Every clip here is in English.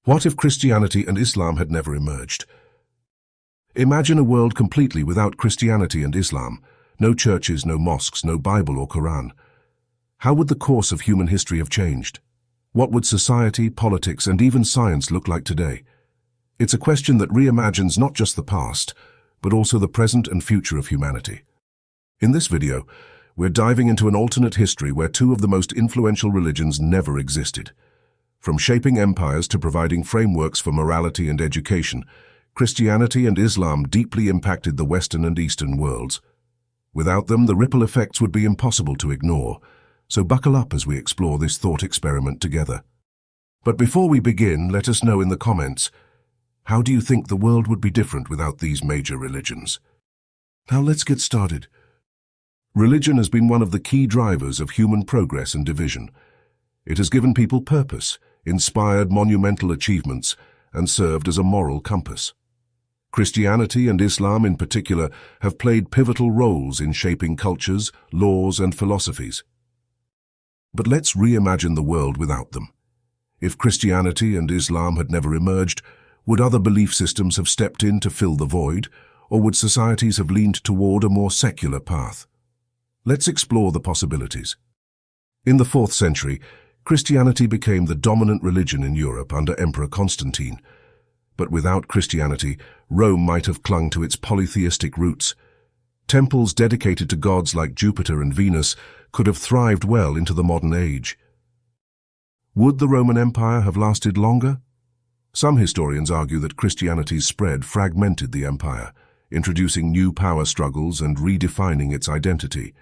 What if Christianity and Islam had never emerged? Imagine a world completely without Christianity and Islam. No churches, no mosques, no Bible or Quran. How would the course of human history have changed? What would society, politics, and even science look like today? It's a question that reimagines not just the past, but also the present and future of humanity. In this video, we're diving into an alternate history where two of the most influential religions never existed. From shaping empires to providing frameworks for morality and education, Christianity and Islam deeply impacted the Western and Eastern worlds. Without them, the ripple effects would be impossible to ignore. So buckle up as we explore this thought experiment together. But before we begin, let us know in the comments, how do you think the world would be different without these major religions? Now let's get started. Religion has been one of the key drivers of human progress and division. It has given people purpose, inspired monumental achievements, and served as a moral compass. Christianity and Islam in particular have played pivotal roles in shaping cultures, laws, and philosophies. But let's reimagine the world without them. If Christianity and Islam had never emerged, would other belief systems have stepped in to fill the void, or would societies have leaned toward a more secular path? Let's explore the possibilities. In the 4th century, Christianity became the dominant religion in Europe under Emperor Constantine. But without Christianity, Rome might have clung to its polytheistic roots. Temples dedicated to gods like Jupiter and Venus could have thrived well into the modern age. Would the Roman Empire have lasted longer? Some historians argue that Christianity's spread fragmented the empire, introducing new power struggles and redefining its identity.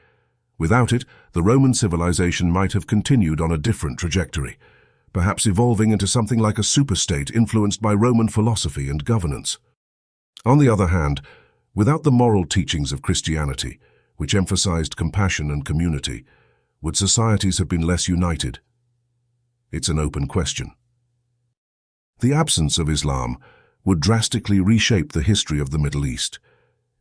Without it, the Roman civilization might have continued on a different trajectory, perhaps evolving into something like a superstate influenced by Roman philosophy and governance. On the other hand, without the moral teachings of Christianity, which emphasized compassion and community, would societies have been less united? It's an open question. The absence of Islam would drastically reshape the history of the Middle East.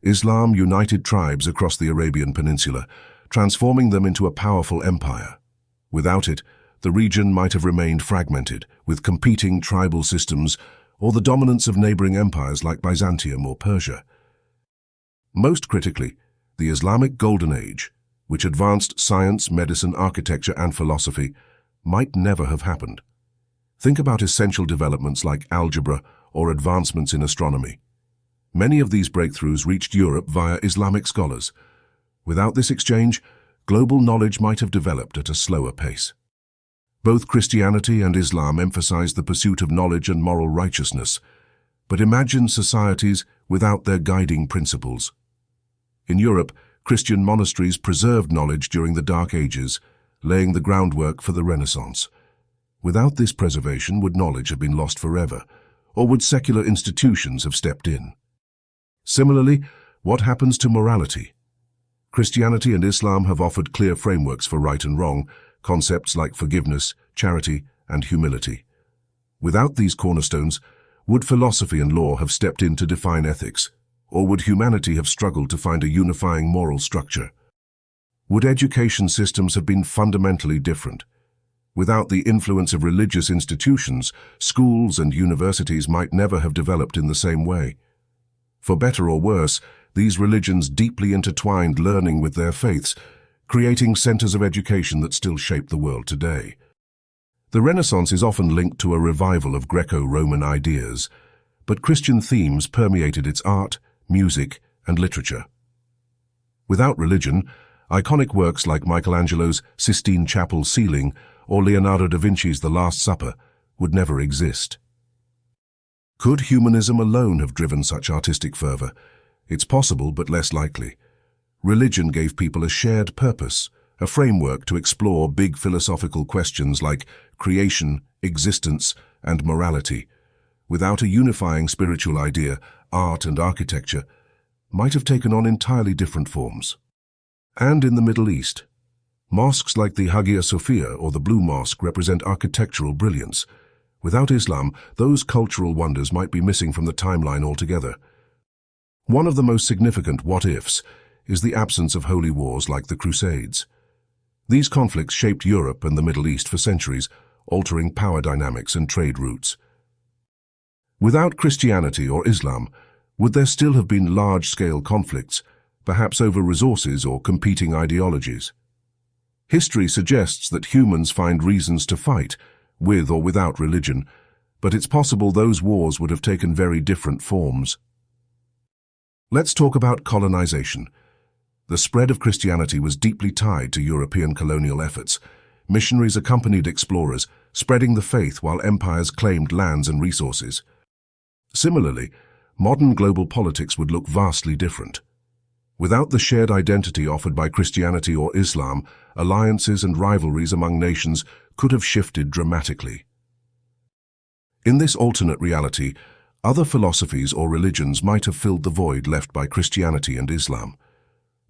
Islam united tribes across the Arabian Peninsula, transforming them into a powerful empire. Without it, the region might have remained fragmented, with competing tribal systems or the dominance of neighboring empires like Byzantium or Persia. Most critically, the Islamic Golden Age, which advanced science, medicine, architecture, and philosophy, might never have happened. Think about essential developments like algebra or advancements in astronomy. Many of these breakthroughs reached Europe via Islamic scholars. Without this exchange, global knowledge might have developed at a slower pace. Both Christianity and Islam emphasize the pursuit of knowledge and moral righteousness, but imagine societies without their guiding principles. In Europe, Christian monasteries preserved knowledge during the Dark Ages, laying the groundwork for the Renaissance. Without this preservation, would knowledge have been lost forever, or would secular institutions have stepped in? Similarly, what happens to morality? Christianity and Islam have offered clear frameworks for right and wrong, concepts like forgiveness, charity, and humility. Without these cornerstones, would philosophy and law have stepped in to define ethics, or would humanity have struggled to find a unifying moral structure? Would education systems have been fundamentally different? Without the influence of religious institutions, schools and universities might never have developed in the same way. For better or worse, these religions deeply intertwined learning with their faiths, creating centers of education that still shape the world today. The Renaissance is often linked to a revival of Greco-Roman ideas, but Christian themes permeated its art, music, and literature. Without religion, iconic works like Michelangelo's Sistine Chapel ceiling or Leonardo da Vinci's The Last Supper would never exist. Could humanism alone have driven such artistic fervor? It's possible, but less likely. Religion gave people a shared purpose, a framework to explore big philosophical questions like creation, existence, and morality. Without a unifying spiritual idea, art and architecture might have taken on entirely different forms. And in the Middle East, mosques like the Hagia Sophia or the Blue Mosque represent architectural brilliance. Without Islam, those cultural wonders might be missing from the timeline altogether. One of the most significant what-ifs is the absence of holy wars like the Crusades. These conflicts shaped Europe and the Middle East for centuries, altering power dynamics and trade routes. Without Christianity or Islam, would there still have been large-scale conflicts, perhaps over resources or competing ideologies? History suggests that humans find reasons to fight, with or without religion, but it's possible those wars would have taken very different forms. Let's talk about colonization. The spread of Christianity was deeply tied to European colonial efforts. Missionaries accompanied explorers, spreading the faith while empires claimed lands and resources. Similarly, modern global politics would look vastly different. Without the shared identity offered by Christianity or Islam, alliances and rivalries among nations could have shifted dramatically. In this alternate reality, other philosophies or religions might have filled the void left by Christianity and Islam.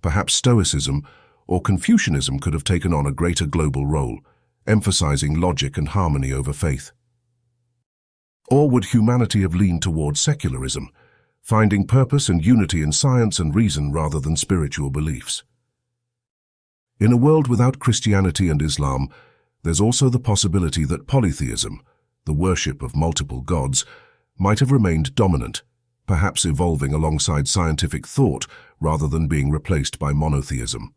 Perhaps Stoicism or Confucianism could have taken on a greater global role, emphasizing logic and harmony over faith. Or would humanity have leaned towards secularism, finding purpose and unity in science and reason rather than spiritual beliefs? In a world without Christianity and Islam, there's also the possibility that polytheism, the worship of multiple gods, might have remained dominant, perhaps evolving alongside scientific thought rather than being replaced by monotheism.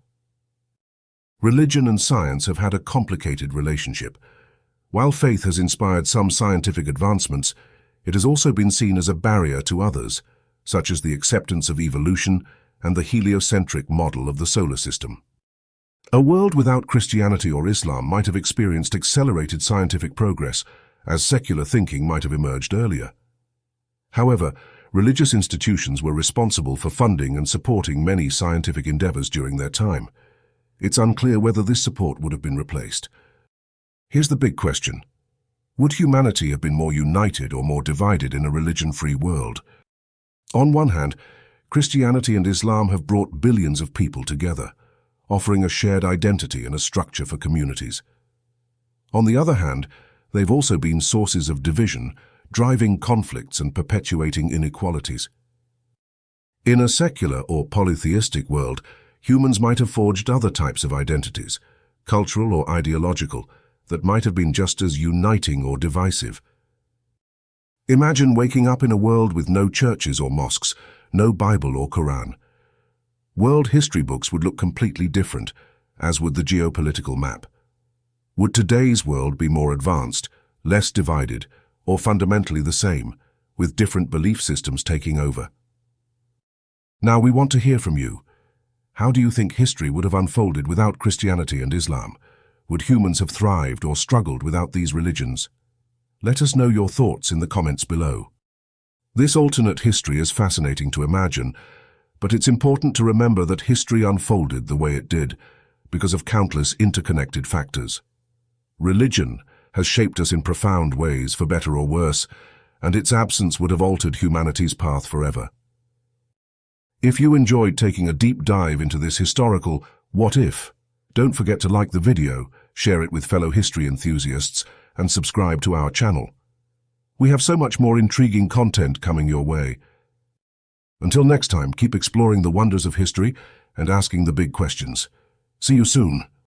Religion and science have had a complicated relationship. While faith has inspired some scientific advancements, it has also been seen as a barrier to others, such as the acceptance of evolution and the heliocentric model of the solar system. A world without Christianity or Islam might have experienced accelerated scientific progress, as secular thinking might have emerged earlier. However, religious institutions were responsible for funding and supporting many scientific endeavors during their time. It's unclear whether this support would have been replaced. Here's the big question. Would humanity have been more united or more divided in a religion-free world? On one hand, Christianity and Islam have brought billions of people together, offering a shared identity and a structure for communities. On the other hand, they've also been sources of division, driving conflicts and perpetuating inequalities. In a secular or polytheistic world, humans might have forged other types of identities, cultural or ideological, that might have been just as uniting or divisive. Imagine waking up in a world with no churches or mosques, no Bible or Quran. World history books would look completely different, as would the geopolitical map. Would today's world be more advanced, less divided, or fundamentally the same, with different belief systems taking over? Now we want to hear from you. How do you think history would have unfolded without Christianity and Islam? Would humans have thrived or struggled without these religions? Let us know your thoughts in the comments below. This alternate history is fascinating to imagine, but it's important to remember that history unfolded the way it did because of countless interconnected factors. Religion has shaped us in profound ways, for better or worse, and its absence would have altered humanity's path forever. If you enjoyed taking a deep dive into this historical what if, don't forget to like the video, share it with fellow history enthusiasts, and subscribe to our channel. We have so much more intriguing content coming your way. Until next time, keep exploring the wonders of history and asking the big questions. See you soon.